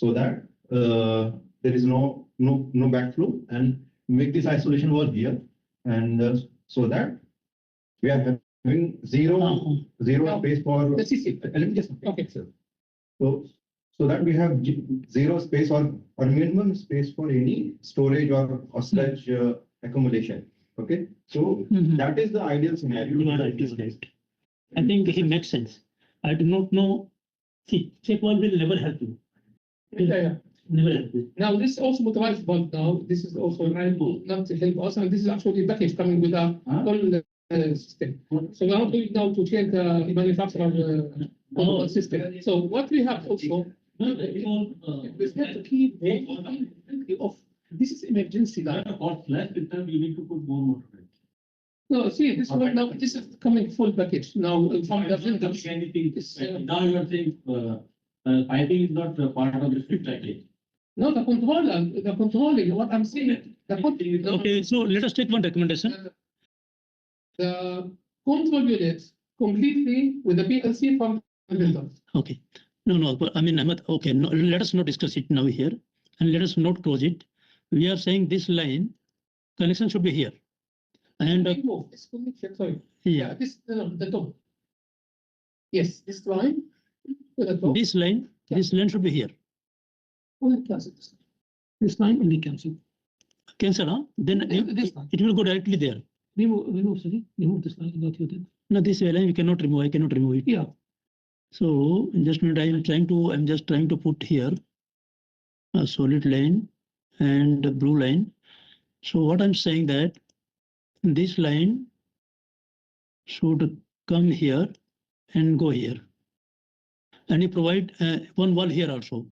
so that there is no backflow, and make this isolation wall here, and so that we are having zero space for. Let me just okay. So that we have zero space or minimum space for any storage or sludge accumulation. Okay, so that is the ideal scenario. I think he makes sense. I do not know. See, check wall will never help you. Yeah. Never help you. Now this is also motorized valve. Now this is also not to help us, and this is actually a package coming with a whole system. So we are going now to change the manufacturer system. So what we have also. We have to keep off. This is emergency. Less with time, you need to put more motor. No, see this one now. This is coming full package now. From the vendors. Now you are saying piping is not part of the fit package. No, the controlling. What I'm saying. Okay, so let us take one recommendation. The control units completely with the PLC from the vendor. Okay. No, but I mean, Ahmed, okay, no, let us not discuss it now here, and let us not close it. We are saying this line connection should be here. And this connection, sorry. Yeah. This the top. Yes, this line. This line should be here. Only cancel this line. This line only cancel. Cancel, huh? Then it will go directly there. Remove this line. Not here then. No, this line we cannot remove. I cannot remove it. Yeah. So in just a minute, I'm just trying to put here a solid line and a blue line. So what I'm saying that this line should come here and go here, and you provide one wall here also.